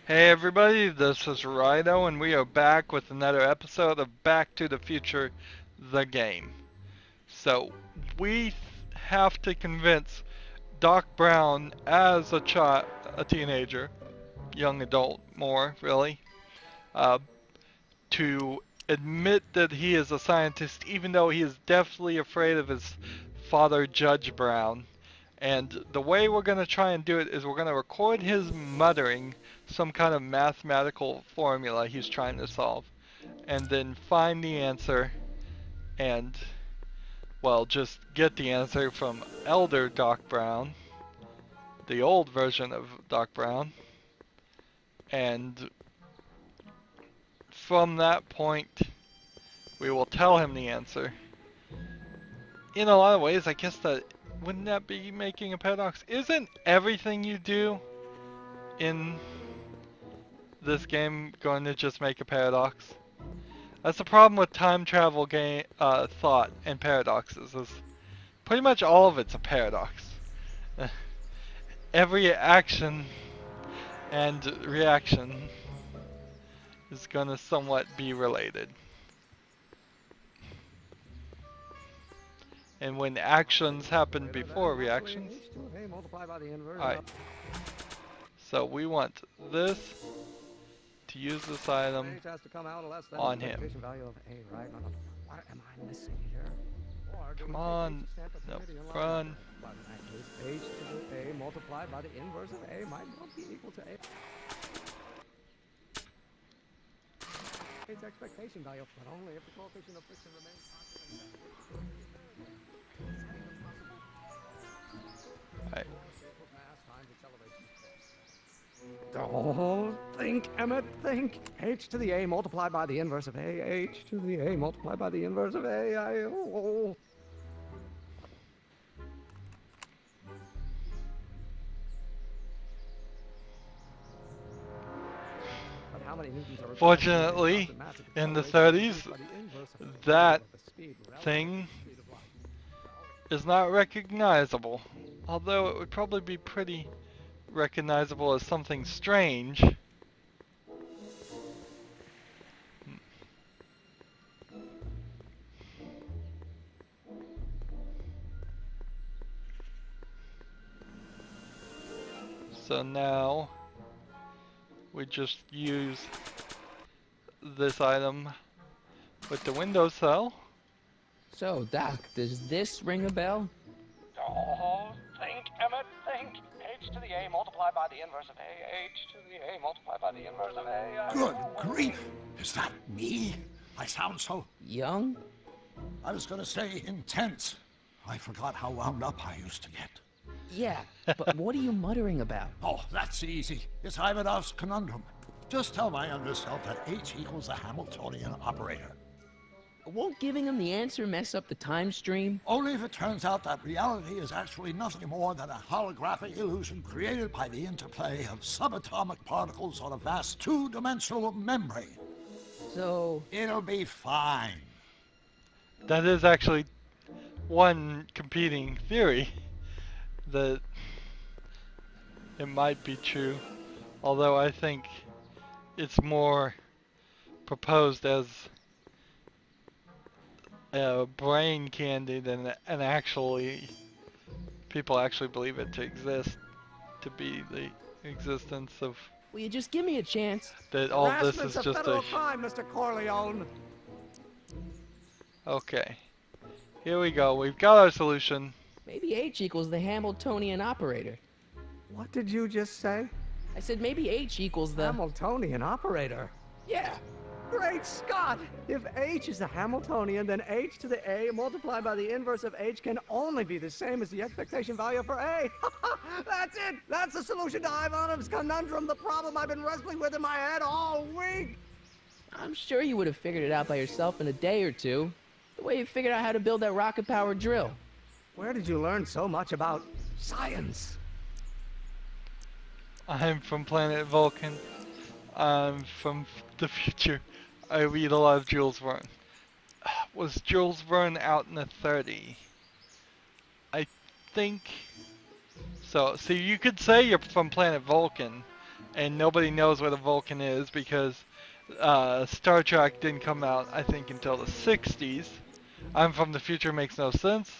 Hey everybody, this is Rydo and we are back with another episode of Back to the Future, the game. So, we have to convince Doc Brown as a teenager, young adult more, really, uh, to admit that he is a scientist even though he is deathly afraid of his father, Judge Brown. And the way we're going to try and do it is we're going to record his muttering some kind of mathematical formula he's trying to solve. And then find the answer and, well, just get the answer from Elder Doc Brown, the old version of Doc Brown. And from that point, we will tell him the answer. In a lot of ways, I guess that wouldn't that be making a paradox? Isn't everything you do in this game going to just make a paradox? That's the problem with time travel game thought and paradoxes. Is pretty much all of it's a paradox. Every action and reaction is going to somewhat be related. And when actions happen before reactions, alright. So we want this to use this item on him. Come on. Nope. Run. H to the A multiplied by the inverse of A might well be equal to A. Its expectation value, but only if the coefficient of friction remains constant. Alright. Don't think, Emmett, think. H to the A multiplied by the inverse of A. H to the A multiplied by the inverse of A. Fortunately, in the 30s, that thing is not recognizable. Although it would probably be pretty recognizable as something strange. So now we just use this item with the Windows cell. So, Doc, does this ring a bell? Don't think, Emmett, think. H to the A multiplied by the inverse of A. H to the A multiplied by the inverse of A. Good grief! Is that me? I sound so... Young? I was gonna say intense. I forgot how wound up I used to get. Yeah, but what are you muttering about? Oh, that's easy. It's Ivanov's conundrum. Just tell my younger self that H equals the Hamiltonian operator. Won't giving him the answer mess up the time stream? Only if it turns out that reality is actually nothing more than a holographic illusion created by the interplay of subatomic particles on a vast two-dimensional membrane. So... It'll be fine. That is actually one competing theory that it might be true, although I think it's more proposed as a brain candy than an actually people actually believe it to exist, to be the existence of will you just give me a chance? that all this is just a crime, Mr. Corleone. okay. Here we go. We've got our solution. Maybe H equals the Hamiltonian operator. What did you just say? I said maybe H equals the... Hamiltonian operator. Yeah. Great Scott! If H is the Hamiltonian, then H to the A multiplied by the inverse of H can only be the same as the expectation value for A. That's it! That's the solution to Ivanov's conundrum, the problem I've been wrestling with in my head all week! I'm sure you would have figured it out by yourself in a day or two. The way you figured out how to build that rocket-powered drill. Where did you learn so much about science? I'm from planet Vulcan. I'm from the future. I read a lot of Jules Verne. Was Jules Verne out in the 30s? I think so. See, you could say you're from planet Vulcan and nobody knows what a Vulcan is because Star Trek didn't come out, I think, until the 60s. I'm from the future makes no sense.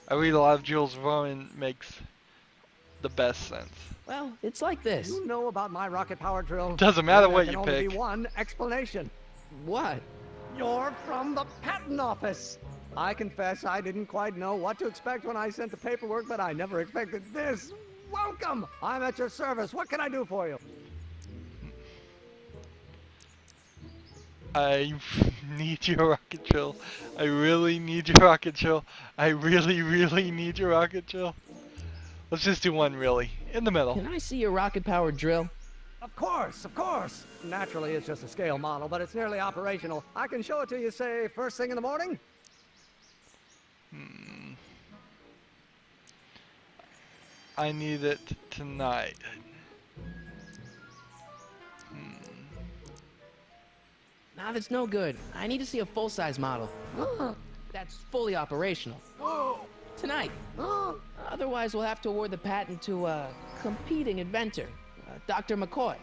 I read a lot of Jules Verne makes the best sense. Well, it's like this. You know about my rocket power drill? Doesn't matter Well, what there you can only pick. be one explanation. What? You're from the patent office. I confess I didn't quite know what to expect when I sent the paperwork, but I never expected this. Welcome! I'm at your service. What can I do for you? I need your rocket drill. I really need your rocket drill. I really, really need your rocket drill. Let's just do one really. In the middle. Can I see your rocket-powered drill? Of course, of course. Naturally, it's just a scale model, but it's nearly operational. I can show it to you, say, first thing in the morning. I need it tonight. Nah, that's no good. I need to see a full-size model. That's fully operational. Tonight. Otherwise, we'll have to award the patent to a competing inventor, Dr. McCoy.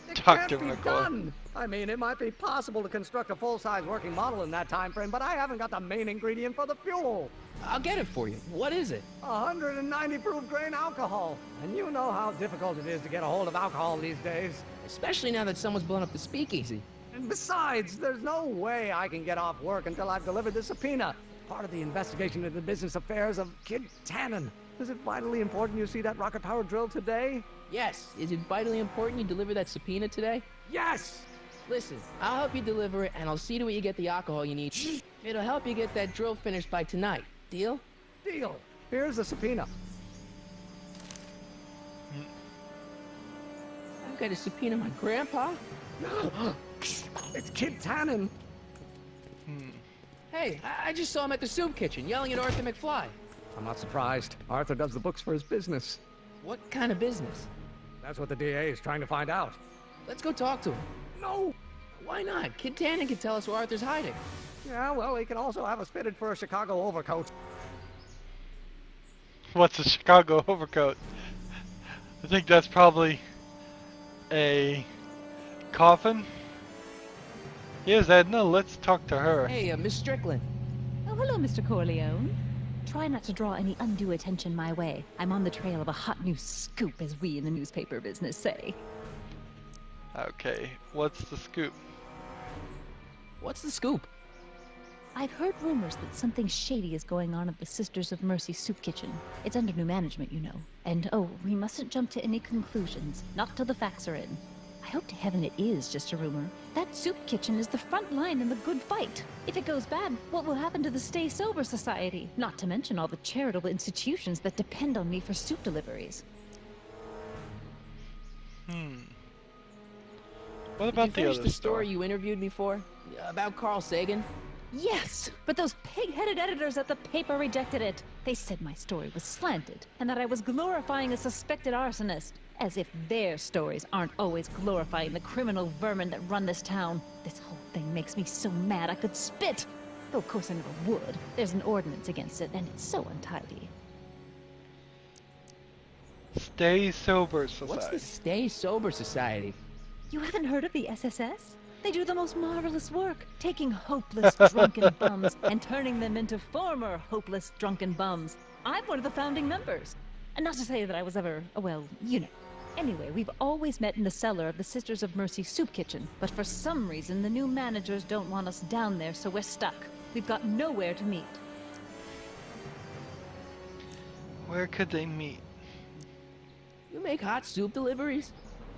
It Dr. can't be McCoy. done. I mean, it might be possible to construct a full-size working model in that time frame, but I haven't got the main ingredient for the fuel. I'll get it for you. What is it? 190 proof grain alcohol. And you know how difficult it is to get a hold of alcohol these days. Especially now that someone's blown up the speakeasy. And besides, there's no way I can get off work until I've delivered the subpoena. Part of the investigation into the business affairs of Kid Tannen. Is it vitally important you see that rocket power drill today? Yes. Is it vitally important you deliver that subpoena today? Yes! Listen, I'll help you deliver it, and I'll see to it you get the alcohol you need. It'll help you get that drill finished by tonight. Deal? Deal. Here's the subpoena. I've got to subpoena my grandpa? It's Kid Tannen. Hey, I just saw him at the soup kitchen yelling at Arthur McFly. I'm not surprised. Arthur does the books for his business. What kind of business? That's what the DA is trying to find out. Let's go talk to him. No! Why not? Kid Tannen can tell us where Arthur's hiding. Yeah, well, he can also have us fitted for a Chicago overcoat. What's a Chicago overcoat? I think that's probably a coffin. Here's Edna. Let's talk to her. Hey, Miss Strickland. Oh, hello, Mr. Corleone. Try not to draw any undue attention my way. I'm on the trail of a hot new scoop, as we in the newspaper business say. Okay, what's the scoop? What's the scoop? I've heard rumors that something shady is going on at the Sisters of Mercy soup kitchen. It's under new management, you know. And oh, we mustn't jump to any conclusions. Not till the facts are in. I hope to heaven it is just a rumor. That soup kitchen is the front line in the good fight. If it goes bad, what will happen to the Stay Sober Society? Not to mention all the charitable institutions that depend on me for soup deliveries. What about you the finish other the story you interviewed me for? About Carl Sagan? Yes, but those pig-headed editors at the paper rejected it. They said my story was slanted, and that I was glorifying a suspected arsonist. As if their stories aren't always glorifying the criminal vermin that run this town. This whole thing makes me so mad I could spit. Though of course I never would. There's an ordinance against it, and it's so untidy. Stay Sober Society. What's the Stay Sober Society? You haven't heard of the SSS? They do the most marvelous work, taking hopeless drunken bums and turning them into former hopeless drunken bums. I'm one of the founding members. And not to say that I was ever, well, you know. Anyway, we've always met in the cellar of the Sisters of Mercy soup kitchen, but for some reason the new managers don't want us down there, so we're stuck. We've got nowhere to meet. Where could they meet? You make hot soup deliveries?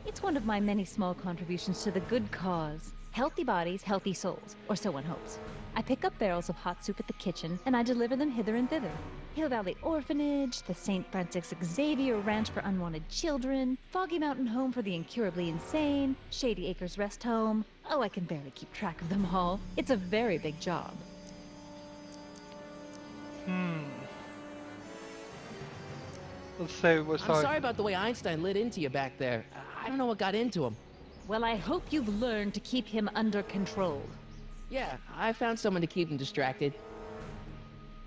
It's one of my many small contributions to the good cause. Healthy bodies, healthy souls, or so one hopes. I pick up barrels of hot soup at the kitchen, and I deliver them hither and thither. Hill Valley Orphanage, the St. Francis Xavier Ranch for Unwanted Children, Foggy Mountain Home for the Incurably Insane, Shady Acres Rest Home. Oh, I can barely keep track of them all. It's a very big job. Let's say we're I'm sorry about the way Einstein lit into you back there. I don't know what got into him. Well, I hope you've learned to keep him under control. Yeah, I found someone to keep him distracted.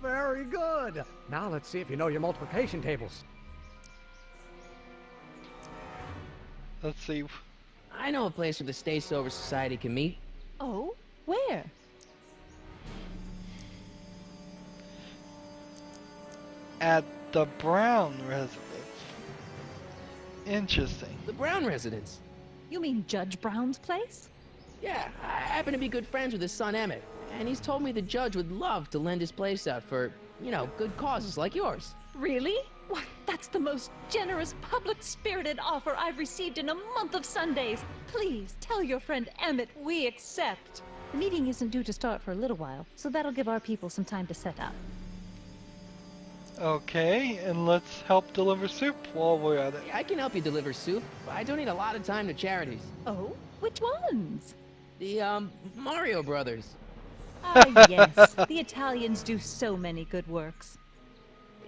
Very good. Now let's see if you know your multiplication tables. Let's see. I know a place where the Stay Sober Society can meet. Oh, where? At the Brown residence. Interesting. The Brown residence. You mean Judge Brown's place? Yeah, I happen to be good friends with his son Emmett, and he's told me the judge would love to lend his place out for, you know, good causes like yours. Really? Why, that's the most generous, public-spirited offer I've received in a month of Sundays. Please tell your friend Emmett we accept. The meeting isn't due to start for a little while, so that'll give our people some time to set up. Okay, and let's help deliver soup while we're at it. I can help you deliver soup. I donate a lot of time to charities. Oh, which ones? The, Mario Brothers. Ah, yes. The Italians do so many good works.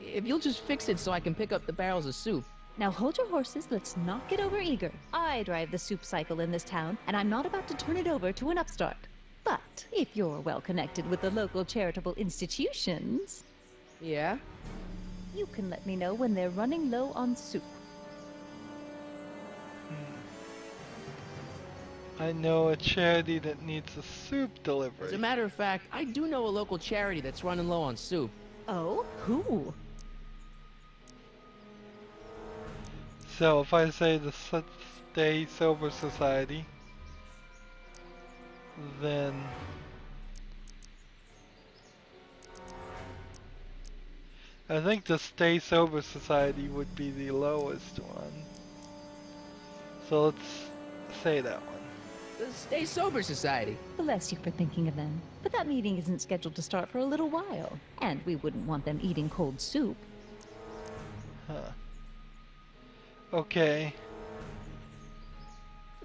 If you'll just fix it so I can pick up the barrels of soup. Now hold your horses, let's not get overeager. I drive the soup cycle in this town, and I'm not about to turn it over to an upstart. But if you're well connected with the local charitable institutions, Yeah? you can let me know when they're running low on soup. I know a charity that needs a soup delivery. As a matter of fact, I do know a local charity that's running low on soup. Oh, who? So if I say the Stay Sober Society, then I think the Stay Sober Society would be the lowest one. So let's say that one. The Stay Sober Society. Bless you for thinking of them. But that meeting isn't scheduled to start for a little while, and we wouldn't want them eating cold soup. Huh. Okay.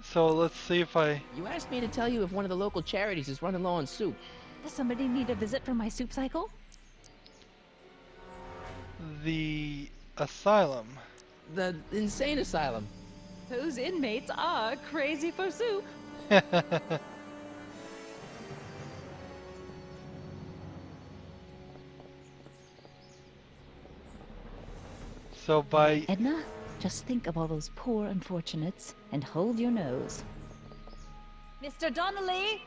So let's see if I... You asked me to tell you if one of the local charities is running low on soup. Does somebody need a visit from my soup cycle? The asylum. The insane asylum. Those inmates are crazy for soup. So by... Edna, just think of all those poor unfortunates and hold your nose. Mr. Donnelly!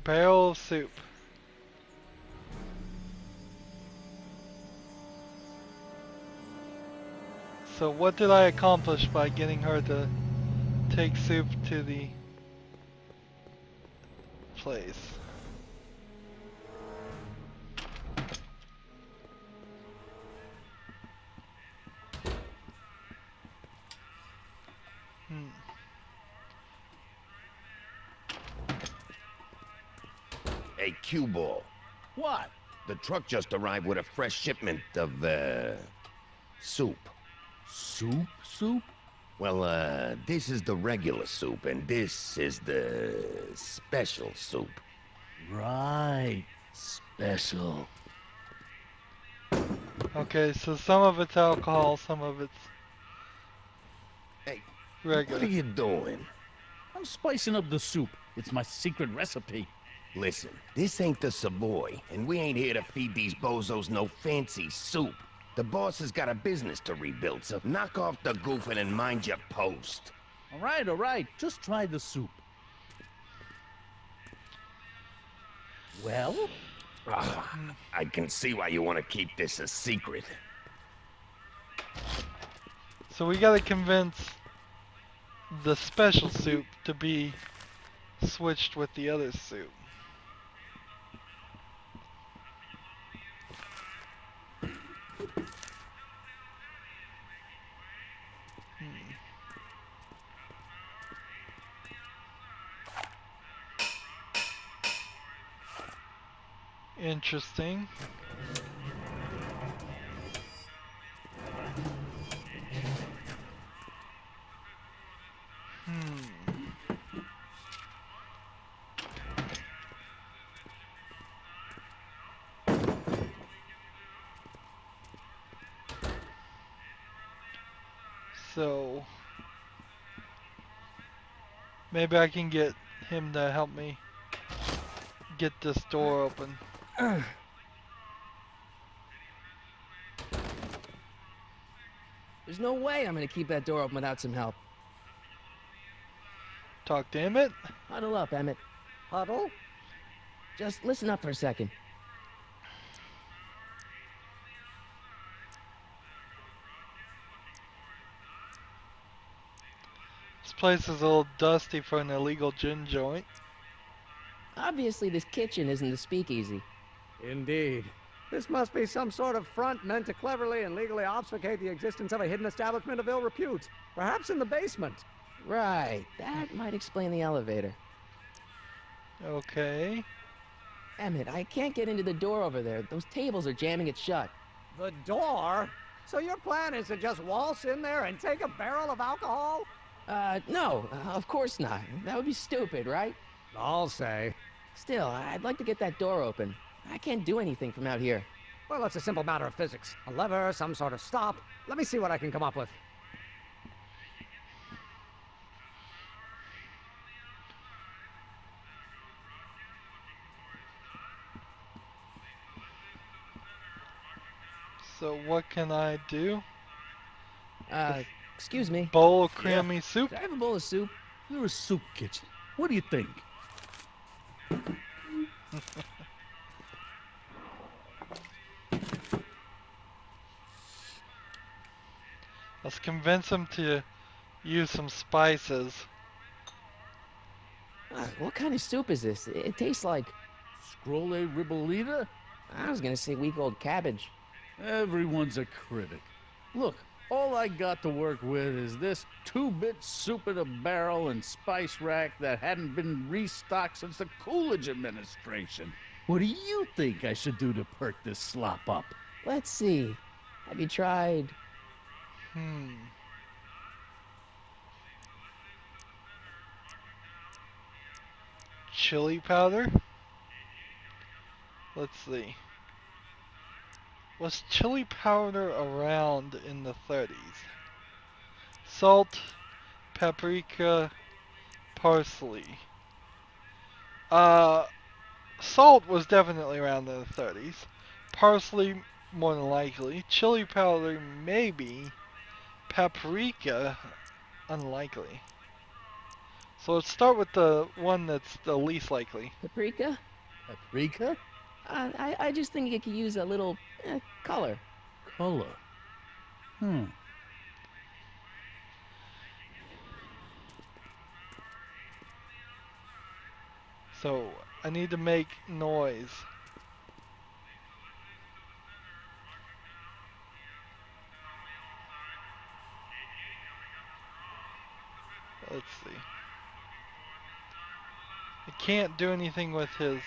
Barrel of soup. So what did I accomplish by getting her to take soup to the place? Hey, cue ball. What? The truck just arrived with a fresh shipment of, soup. Soup? Soup? Well, this is the regular soup, and this is the special soup. Right. Special. Okay, so some of it's alcohol, some of it's Hey, regular. what are you doing? I'm spicing up the soup. It's my secret recipe. Listen, this ain't the Savoy, and we ain't here to feed these bozos no fancy soup. The boss has got a business to rebuild, so knock off the goofing and mind your post. All right. Just try the soup. Well? I can see why you want to keep this a secret. So we gotta convince the special soup to be switched with the other soup. Interesting. So maybe I can get him to help me get this door open. There's no way I'm gonna keep that door open without some help. Talk to Emmett? Huddle up, Emmett. Huddle? Just listen up for a second. This place is a little dusty for an illegal gin joint. Obviously, this kitchen isn't the speakeasy. Indeed. This must be some sort of front meant to cleverly and legally obfuscate the existence of a hidden establishment of ill repute. Perhaps in the basement. Right, that might explain the elevator. Okay. Emmett, I can't get into the door over there. Those tables are jamming it shut. The door? So your plan is to just waltz in there and take a barrel of alcohol? No, of course not. That would be stupid, right? I'll say. Still, I'd like to get that door open. I can't do anything from out here. Well, it's a simple matter of physics. A lever, some sort of stop. Let me see what I can come up with. So what can I do? Excuse me. Bowl of creamy soup? Could I have a bowl of soup? You're a soup kitchen. What do you think? Let's convince him to use some spices. What kind of soup is this? It tastes like... Scrolle ribolita? I was gonna say week-old cabbage. Everyone's a critic. Look, all I got to work with is this 2-bit soup in a barrel and spice rack that hadn't been restocked since the Coolidge administration. What do you think I should do to perk this slop up? Let's see. Have you tried... Chili powder? Let's see. Was chili powder around in the 30s? Salt, paprika, parsley. Salt was definitely around in the 30s. Parsley, more than likely. Chili powder, maybe. Paprika, unlikely. So let's start with the one that's the least likely. Paprika? Paprika? I just think you could use a little color. Color. So I need to make noise. Let's see. I can't do anything with his...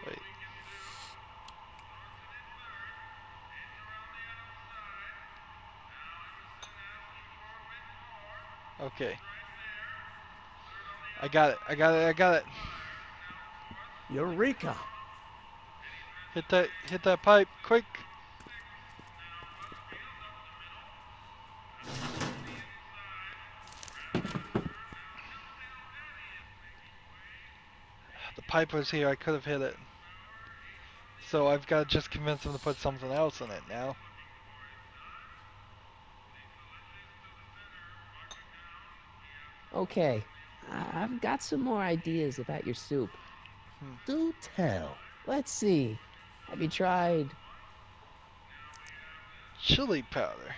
Wait. Okay. I got it. Eureka! Hit that pipe, quick. The pipe was here, I could have hit it. So I've got to just convince him to put something else in it now. Okay, I've got some more ideas about your soup. Do tell. Let's see. Have you tried Chili powder.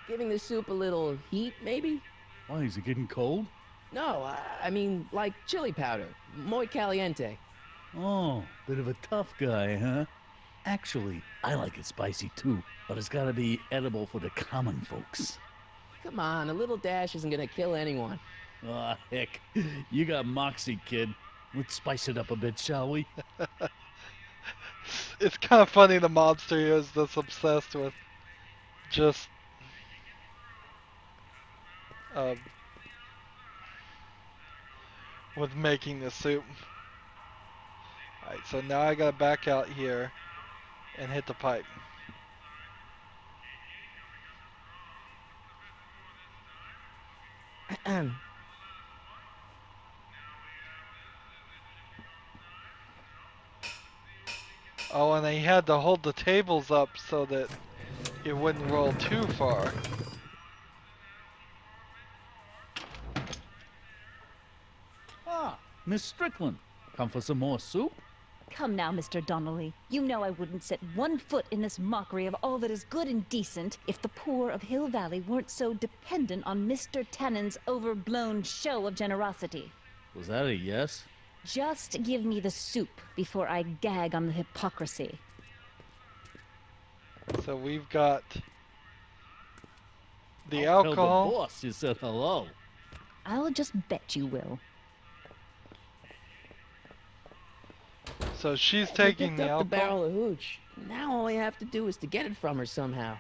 giving the soup a little heat, maybe? Why, is it getting cold? No, I mean like chili powder. Muy caliente. Oh, bit of a tough guy, huh? Actually, I like it spicy too, but it's gotta be edible for the common folks. Come on, a little dash isn't gonna kill anyone. Aw, heck. You got moxie, kid. Let's spice it up a bit, shall we? It's kind of funny the mobster here is this obsessed with just with making the soup. Alright, so now I gotta back out here and hit the pipe. Oh, and they had to hold the tables up so that it wouldn't roll too far. Ah, Miss Strickland. Come for some more soup? Come now, Mr. Donnelly. You know I wouldn't set one foot in this mockery of all that is good and decent if the poor of Hill Valley weren't so dependent on Mr. Tennant's overblown show of generosity. Was that a yes? Just give me the soup before I gag on the hypocrisy. So we've got the Tell the alcohol. boss you said hello. I'll just bet you will. So she's We taking picked the up the alcohol. barrel of hooch. Now all I have to do is to get it from her somehow.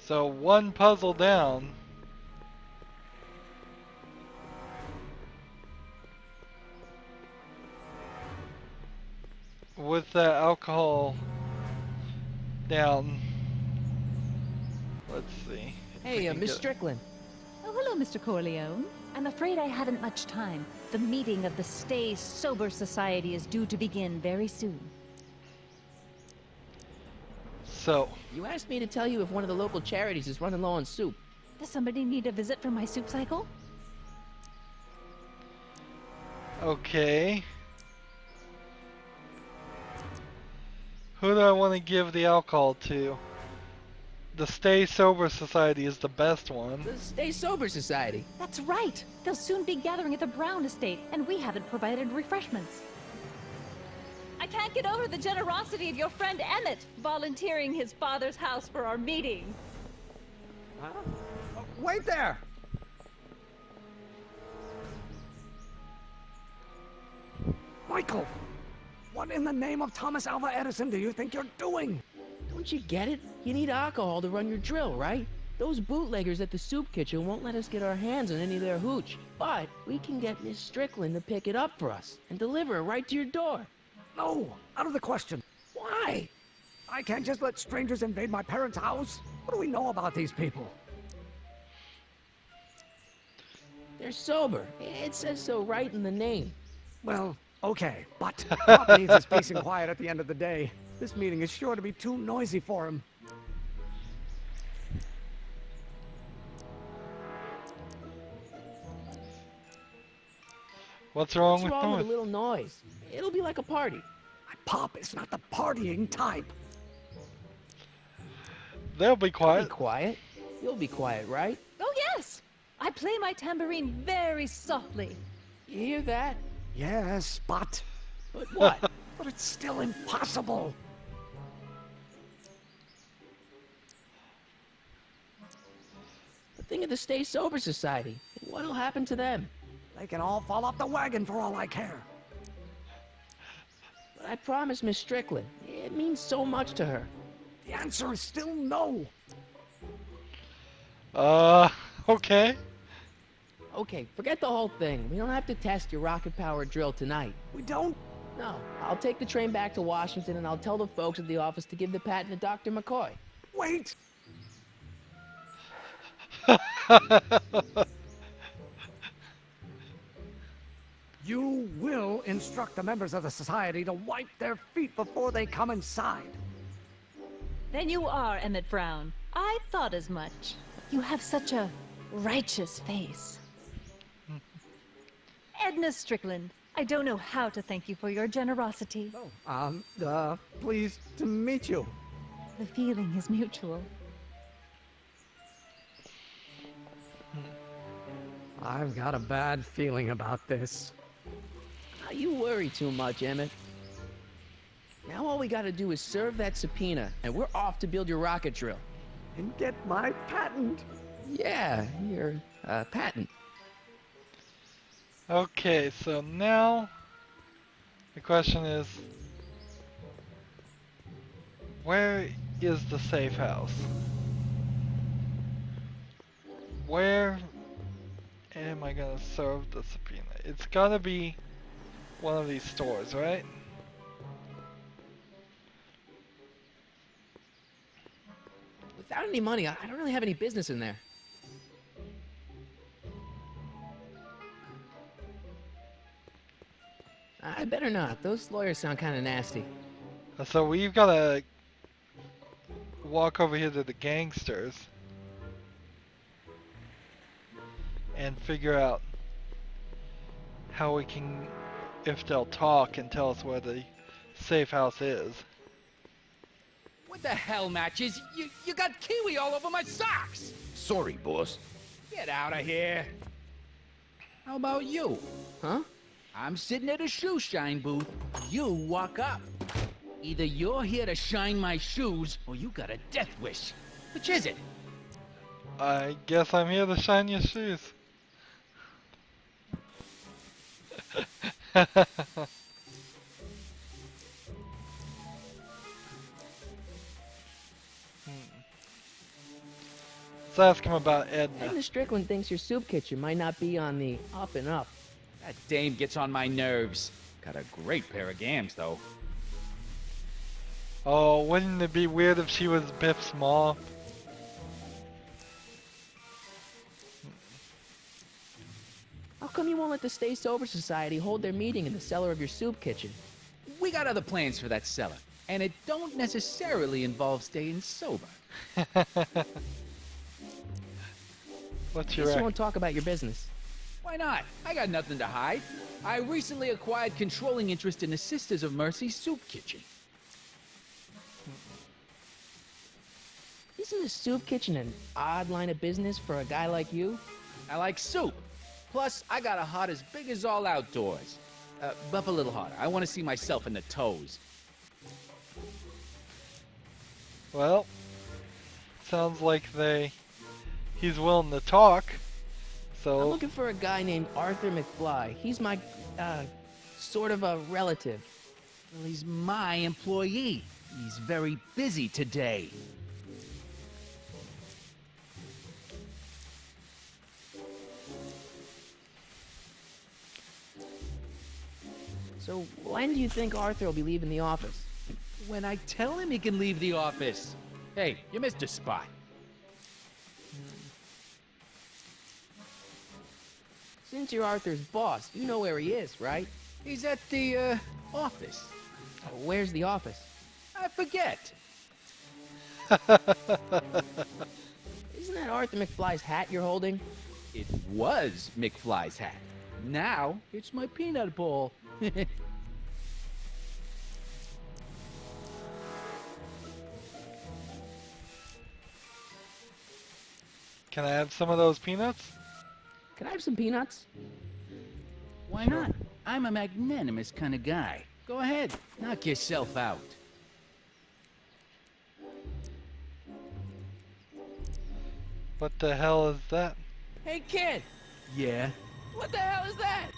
So one puzzle down. With the alcohol down. Let's see. if we Hey, can Miss get- Strickland. Oh, hello, Mr. Corleone. I'm afraid I haven't much time. The meeting of the Stay Sober Society is due to begin very soon. So, You asked me to tell you if one of the local charities is running low on soup. Does somebody need a visit from my soup cycle? okay. Who do I want to give the alcohol to? The Stay Sober Society is the best one. The Stay Sober Society. That's right. They'll soon be gathering at the Brown estate, and we haven't provided refreshments. I can't get over the generosity of your friend Emmett volunteering his father's house for our meeting. Huh? Oh, wait there! Michael! What in the name of Thomas Alva Edison do you think you're doing? Don't you get it? You need alcohol to run your drill, right? Those bootleggers at the soup kitchen won't let us get our hands on any of their hooch. But we can get Miss Strickland to pick it up for us and deliver it right to your door. No, out of the question. Why? I can't just let strangers invade my parents' house. What do we know about these people? They're sober. It says so right in the name. Well, okay, but Pop needs his peace and quiet at the end of the day. This meeting is sure to be too noisy for him. What's wrong What's with wrong with a noise? little noise? It'll be like a party. Pop is not the partying type. They'll be Be quiet. quiet. You'll be quiet, right? Oh, yes! I play my tambourine very softly. You hear that? Yes, but But what? but it's still impossible. But think of the Stay Sober Society. What'll happen to them? They can all fall off the wagon for all I care. But I promised Miss Strickland. It means so much to her. The answer is still no. Okay. Okay, forget the whole thing. We don't have to test your rocket-powered drill tonight. We don't. No, I'll take the train back to Washington and I'll tell the folks at the office to give the patent to Dr. McCoy. Wait. You will instruct the members of the society to wipe their feet before they come inside. Then you are Emmett Brown. I thought as much. You have such a righteous face. Edna Strickland, I don't know how to thank you for your generosity. Pleased to meet you. The feeling is mutual. I've got a bad feeling about this. You worry too much, Emmett. Now all we gotta do is serve that subpoena, and we're off to build your rocket drill. And get my patent. Yeah, your patent. Okay, so now the question is, where is the safe house? Where am I gonna serve the subpoena? It's gotta be one of these stores, right? Without any money, I don't really have any business in there. I better not. Those lawyers sound kind of nasty. So we've got to walk over here to the gangsters and figure out how we can, if they'll talk and tell us where the safe house is. What the hell, Matches? You got kiwi all over my socks! Sorry, boss. Get out of here. How about you? Huh? I'm sitting at a shoe shine booth. You walk up. Either you're here to shine my shoes, or you got a death wish. Which is it? I guess I'm here to shine your shoes. Let's ask him about Edna. Edna Strickland thinks your soup kitchen might not be on the up and up. That dame gets on my nerves. Got a great pair of gams, though. Oh, wouldn't it be weird if she was Biff's mom? How come you won't let the Stay Sober Society hold their meeting in the cellar of your soup kitchen? We got other plans for that cellar, and it don't necessarily involve staying sober. What's your Guess you won't talk about your business. Why not? I got nothing to hide. I recently acquired controlling interest in the Sisters of Mercy soup kitchen. Isn't the soup kitchen an odd line of business for a guy like you? I like soup. Plus, I got a heart as big as all outdoors. Buff a little harder. I want to see myself in the toes. Well, sounds like he's willing to talk. I'm So looking for a guy named Arthur McFly. He's my, sort of a relative. Well, he's my employee. He's very busy today. So when do you think Arthur will be leaving the office? When I tell him he can leave the office. Hey, you missed a spot. Since you're Arthur's boss, you know where he is, right? He's at the, office. Where's the office? I forget. Isn't that Arthur McFly's hat you're holding? It was McFly's hat. Now, it's my peanut bowl. can I have some of those peanuts? Can I have some peanuts? Why not? I'm a magnanimous kind of guy. Go ahead, knock yourself out. What the hell is that? Hey, kid! Yeah? What the hell is that?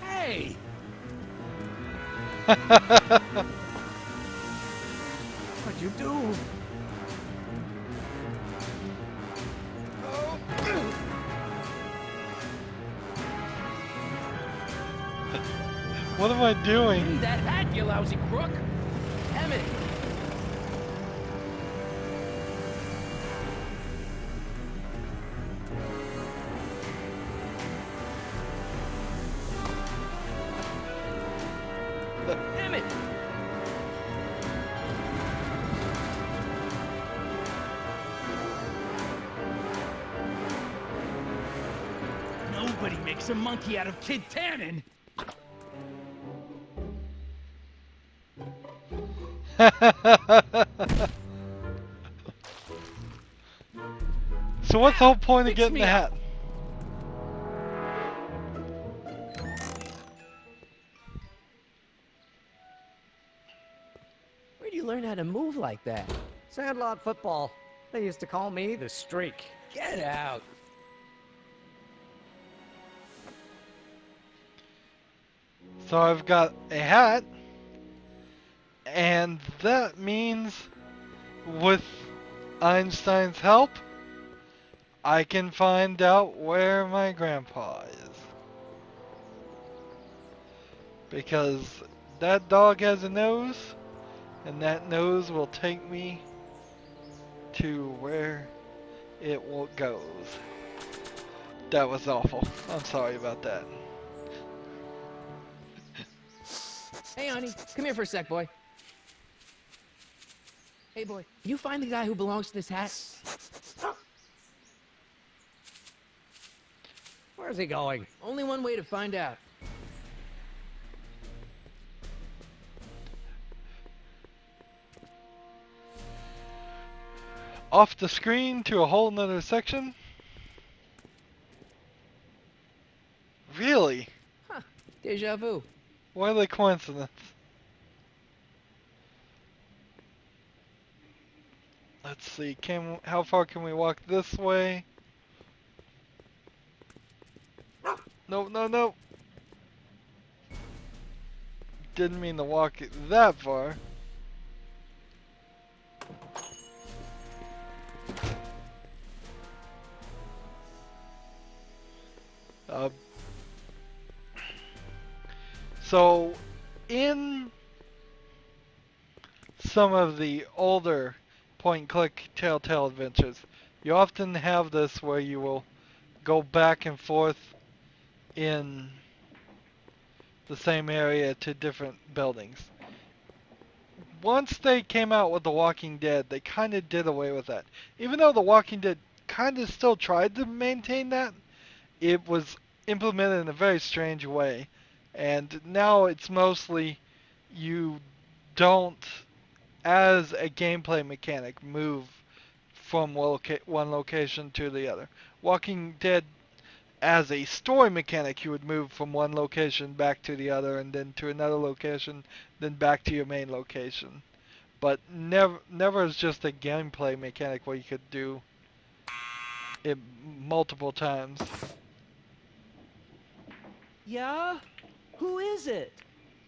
Hey! What'd you do? What am I doing? Give me that hat, you lousy crook! Emmett! Emmett! Nobody makes a monkey out of Kid Tannen! So what's the whole point of Fix getting me the up. hat? Where'd you learn how to move like that? Sandlot football. They used to call me the Streak. Get out! So I've got a hat, and that means with Einstein's help, I can find out where my grandpa is. Because that dog has a nose, and that nose will take me to where it goes. That was awful. I'm sorry about that. Hey, honey, come here for a sec, boy. Hey, boy, you find the guy who belongs to this hat? Where's he going? Only one way to find out. Off the screen to a whole nother section? Really? Huh, deja vu. What a coincidence. Let's see, how far can we walk this way? No, no, no. Didn't mean to walk it that far. So, in some of the older point-and-click Telltale adventures, you often have this where you will go back and forth in the same area to different buildings. Once they came out with The Walking Dead, they kind of did away with that. Even though The Walking Dead kind of still tried to maintain that, it was implemented in a very strange way. And now it's mostly you don't, as a gameplay mechanic, move from one location to the other. Walking Dead, as a story mechanic, you would move from one location back to the other, and then to another location, then back to your main location. But never as just a gameplay mechanic where you could do it multiple times. Yeah? Who is it?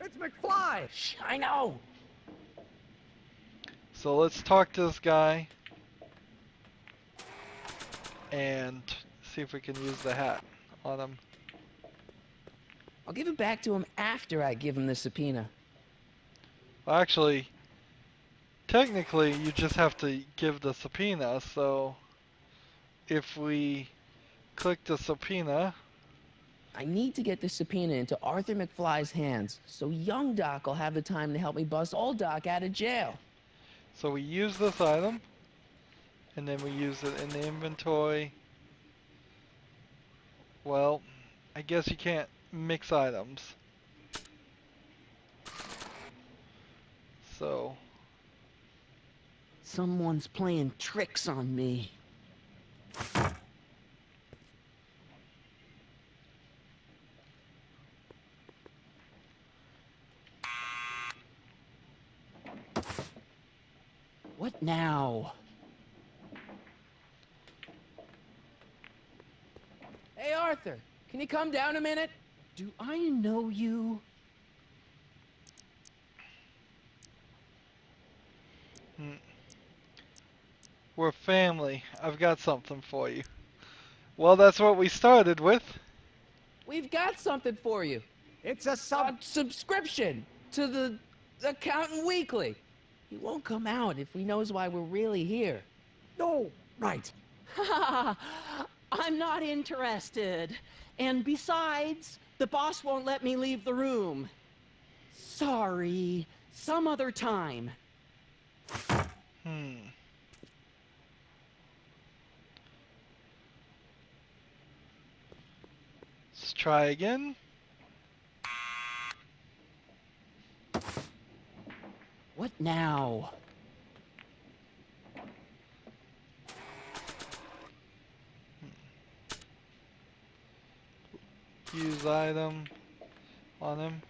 It's McFly! Shh, I know. So let's talk to this guy and see if we can use the hat on him. I'll give it back to him after I give him the subpoena. Well, actually, technically, you just have to give the subpoena, so if we click the subpoena... I need to get this subpoena into Arthur McFly's hands, so young Doc will have the time to help me bust old Doc out of jail. So we use this item, and then we use it in the inventory. Well, I guess you can't mix items. So... Someone's playing tricks on me. What now? Hey, Arthur, can you come down a minute? Do I know you? We're family. I've got something for you. Well, that's what we started with. We've got something for you. It's a A subscription to the Accountant Weekly. He won't come out if he knows why we're really here. No, right. I'm not interested. And besides, the boss won't let me leave the room. Sorry. Some other time. Let's try again. What now? Use item on him.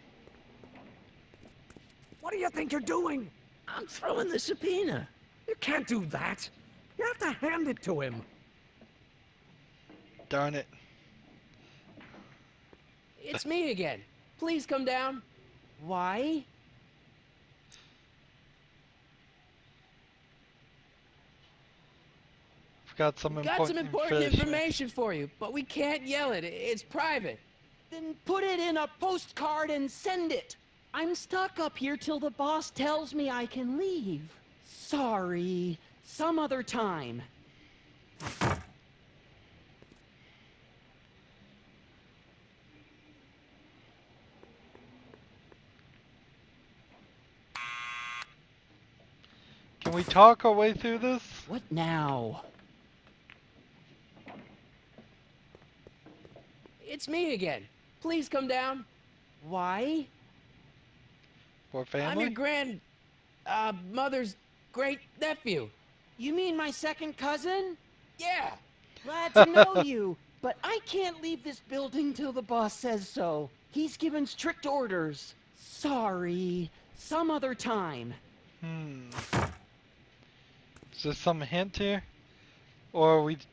What do you think you're doing? I'm throwing the subpoena. You can't do that. You have to hand it to him. Darn it. It's me again. Please come down. Why? We've got some We've got some important information for you, but we can't yell it. It's private. Then put it in a postcard and send it. I'm stuck up here till the boss tells me I can leave. Sorry. Some other time. we talk our way through this? What now? It's me again. Please come down. Why? For I'm your family? mother's great nephew. You mean my second cousin? Yeah. Glad to know you, but I can't leave this building till the boss says so. He's given strict orders. Sorry. Some other time. Is there some hint here? Or we've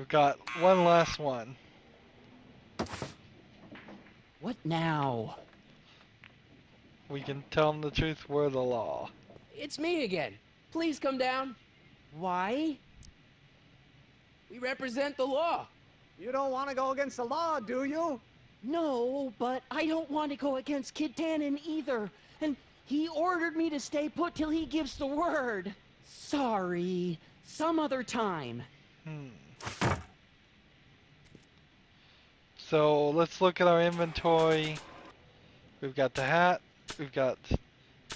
got one last one. What now? We can tell them the truth, we're the law. It's me again. Please come down. Why? We represent the law. You don't want to go against the law, do you? No, but I don't want to go against Kid Tannen either. And he ordered me to stay put till he gives the word. Sorry. Some other time. So let's look at our inventory. We've got the hat. We've got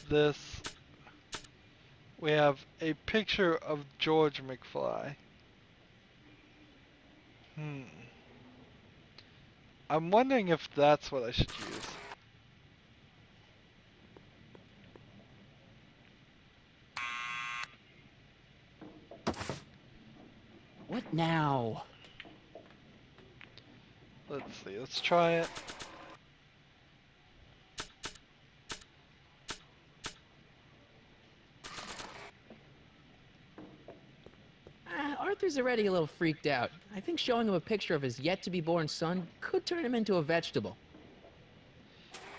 this. We have a picture of George McFly. I'm wondering if that's what I should use. What now? Let's see, let's try it. Arthur's already a little freaked out. I think showing him a picture of his yet-to-be-born son could turn him into a vegetable.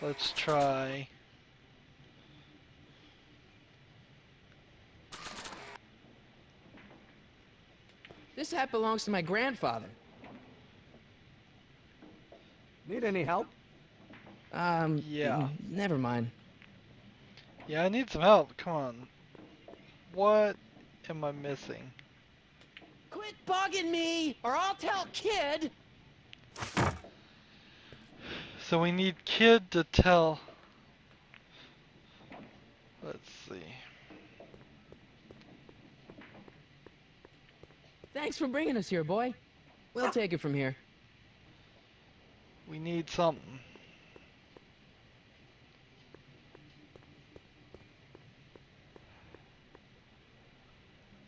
Let's try. This hat belongs to my grandfather. Need any help? Yeah. Never mind. Yeah, I need some help. Come on. What am I missing? Quit bugging me, or I'll tell Kid! So we need Kid to tell. Let's see. Thanks for bringing us here, boy. We'll take it from here. We need something.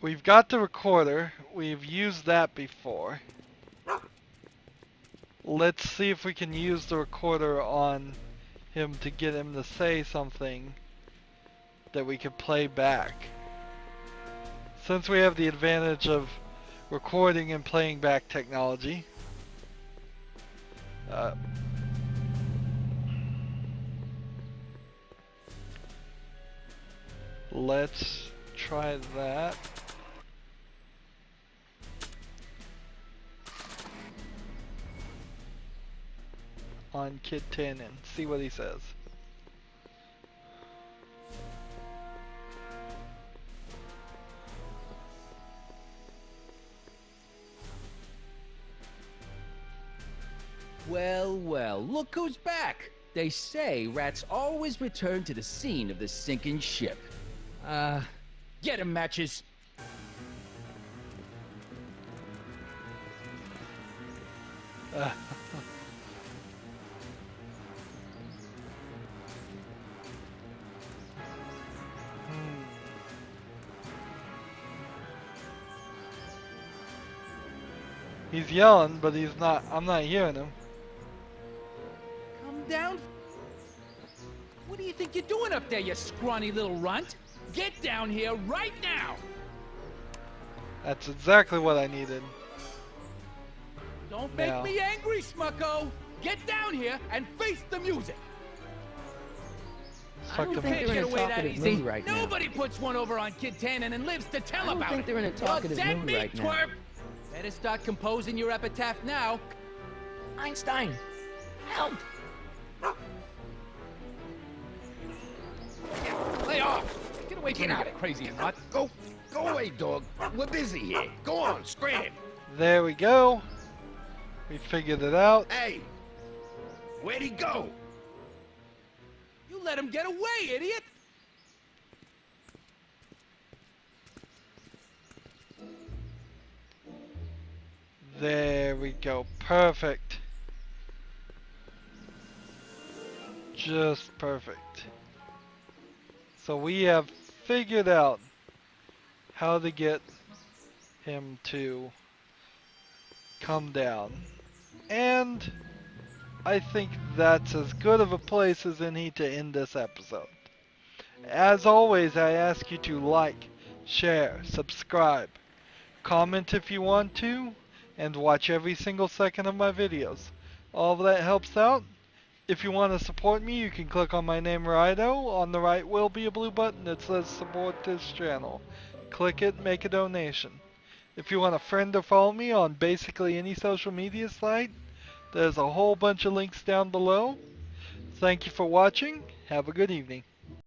We've got the recorder. We've used that before. Let's see if we can use the recorder on him to get him to say something that we can play back. Since we have the advantage of recording and playing back technology. Let's try that. On Kid Tannen, see what he says. Well, well, look who's back. They say rats always return to the scene of the sinking ship. Get 'em, Matches. He's yelling, but he's not. I'm not hearing him. Come down. What do you think you're doing up there, you scrawny little runt? Get down here right now! That's exactly what I needed. Don't make Now. me angry, Smucko! Get down here and face the music! Fuck the think Can't they're in get a away that talkative easy. mood right now. Nobody puts one over on Kid Tannen and lives to tell I don't about think it. they're in a talkative You're dead mood meat, right now. twerp! Better start composing your epitaph now. Einstein, help! Lay off! Get away from me, you crazy nut! Go away, dog. We're busy here. Go on, scram. There we go. We figured it out. Hey, where'd he go? You let him get away, idiot! There we go. Perfect. Just perfect. So we have figured out how to get him to come down. And I think that's as good of a place as any to end this episode. As always, I ask you to like, share, subscribe, comment if you want to, and watch every single second of my videos. All of that helps out. If you want to support me, you can click on my name, Rydo. On the right will be a blue button that says support this channel. Click it, make a donation. If you want to friend or follow me on basically any social media site, there's a whole bunch of links down below. Thank you for watching. Have a good evening.